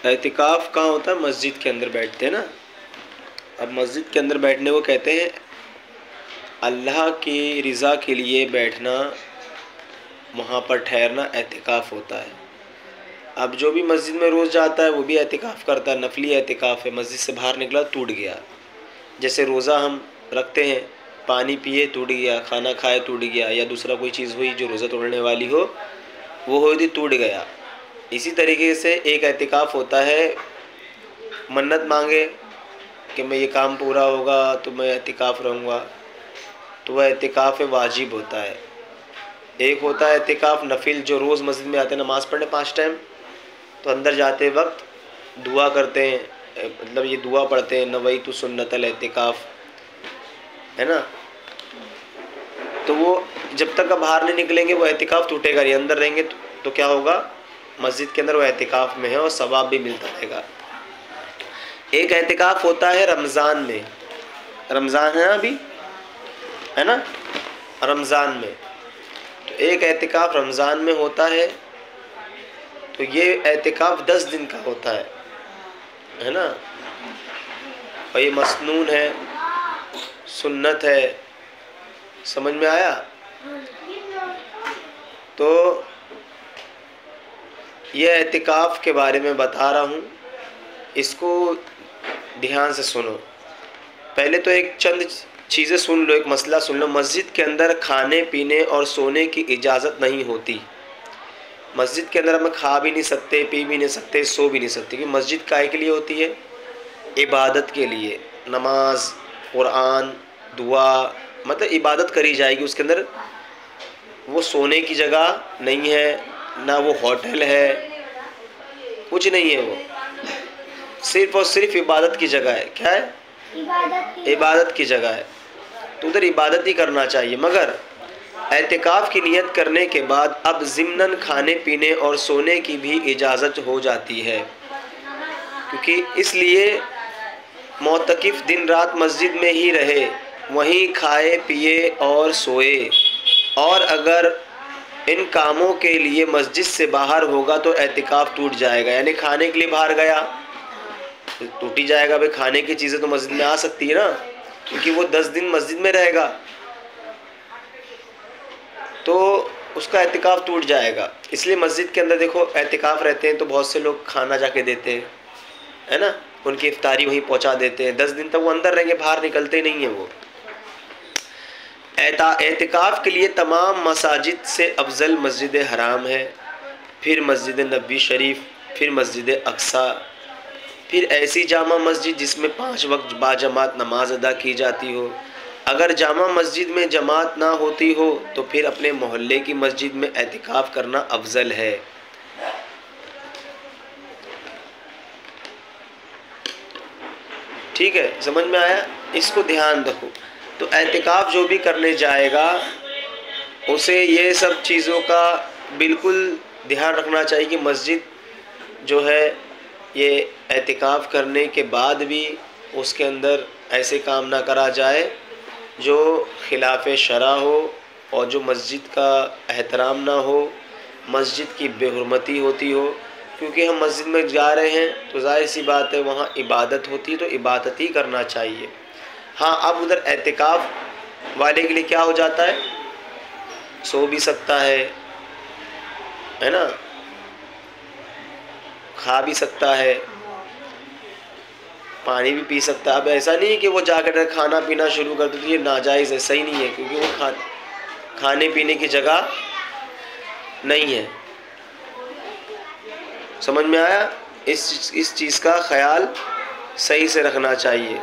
एतिकाफ़ कहाँ होता है? मस्जिद के अंदर बैठते हैं ना। अब मस्जिद के अंदर बैठने को कहते हैं अल्लाह की रज़ा के लिए बैठना, वहाँ पर ठहरना एतिकाफ़ होता है। अब जो भी मस्जिद में रोज़ जाता है वो भी एतिकाफ़ करता है, नफली एतिकाफ़ है। मस्जिद से बाहर निकला टूट गया। जैसे रोज़ा हम रखते हैं, पानी पिए टूट गया, खाना खाए टूट गया, या दूसरा कोई चीज़ हुई जो रोज़ा तोड़ने वाली हो, वो हो दी टूट गया। इसी तरीके से एक एतिकाफ़ होता है, मन्नत मांगे कि मैं ये काम पूरा होगा तो मैं एतिकाफ़ रहूँगा, तो वह एतिकाफ़ वाजिब होता है। एक होता है एतिकाफ़ नफिल, जो रोज़ मस्जिद में आते हैं नमाज़ पढ़ने 5 टाइम, तो अंदर जाते वक्त दुआ करते हैं, मतलब ये दुआ पढ़ते हैं नवैतु सुन्नतल एतिकाफ़, है ना। तो वो जब तक आप बाहर नहीं निकलेंगे वो एतिकाफ़ टूटेगा नहीं। अंदर रहेंगे तो क्या होगा, मस्जिद के अंदर वो एतिकाफ़ में है और सवाब भी मिलता रहेगा। एक एतिकाफ़ होता है रमज़ान में, रमज़ान है अभी, है ना, रमज़ान में। तो एक एतिकाफ़ रमज़ान में होता है, तो ये एतिकाफ़ 10 दिन का होता है ना। और ये मसनून है, सुन्नत है, समझ में आया। तो ये एतिकाफ़ के बारे में बता रहा हूँ, इसको ध्यान से सुनो। पहले तो एक चंद चीज़ें सुन लो, एक मसला सुन लो। मस्जिद के अंदर खाने पीने और सोने की इजाज़त नहीं होती। मस्जिद के अंदर हम खा भी नहीं सकते, पी भी नहीं सकते, सो भी नहीं सकते, क्योंकि मस्जिद काहे के लिए होती है? इबादत के लिए। नमाज, कुरान, दुआ, मतलब इबादत करी जाएगी उसके अंदर। वो सोने की जगह नहीं है, ना वो होटल है, कुछ नहीं है। वो सिर्फ़ और सिर्फ इबादत की जगह है। क्या है? इबादत की जगह है, तो उधर इबादत ही करना चाहिए। मगर एतिकाफ़ की नियत करने के बाद अब ज़िम्नन खाने पीने और सोने की भी इजाज़त हो जाती है, क्योंकि इसलिए मोतकिफ़ दिन रात मस्जिद में ही रहे, वहीं खाए पिए और सोए। और अगर इन कामों के लिए मस्जिद से बाहर होगा तो एतिकाफ़ टूट जाएगा। यानी खाने के लिए बाहर गया तो टूट ही जाएगा। भाई खाने की चीज़ें तो मस्जिद में आ सकती है ना, क्योंकि वो 10 दिन मस्जिद में रहेगा, तो उसका एतिकाफ़ टूट जाएगा। इसलिए मस्जिद के अंदर देखो एतिकाफ़ रहते हैं तो बहुत से लोग खाना जाके देते हैं, है ना, उनकी इफ्तारी वहीं पहुंचा देते हैं। 10 दिन तक वो अंदर रहेंगे, बाहर निकलते नहीं हैं वो। एतिकाफ़ के लिए तमाम मसाजिद से अफजल मस्जिद हराम है, फिर मस्जिद नबी शरीफ, फिर मस्जिद अक्सा, फिर ऐसी जामा मस्जिद जिसमें 5 वक्त बाजमात नमाज अदा की जाती हो। अगर जामा मस्जिद में जमात ना होती हो तो फिर अपने मोहल्ले की मस्जिद में एतिकाफ़ करना अफजल है। ठीक है, समझ में आया? इसको ध्यान रखो। तो एतिकाफ़ जो भी करने जाएगा उसे ये सब चीज़ों का बिल्कुल ध्यान रखना चाहिए कि मस्जिद जो है ये एतिकाफ़ करने के बाद भी उसके अंदर ऐसे काम ना करा जाए जो खिलाफ़ शरा हो और जो मस्जिद का एहतराम ना हो, मस्जिद की बेहुरमती होती हो। क्योंकि हम मस्जिद में जा रहे हैं तो ज़ाहिर सी बात है वहाँ इबादत होती है, तो इबादत ही करना चाहिए। हाँ, अब उधर एतिकाफ़ वाले के लिए क्या हो जाता है, सो भी सकता है ना, खा भी सकता है, पानी भी पी सकता है। अब ऐसा नहीं है कि वो जाकर खाना पीना शुरू कर दे, तो ये नाजायज़ है, सही नहीं है, क्योंकि वो खाने पीने की जगह नहीं है। समझ में आया? इस चीज़ का ख्याल सही से रखना चाहिए।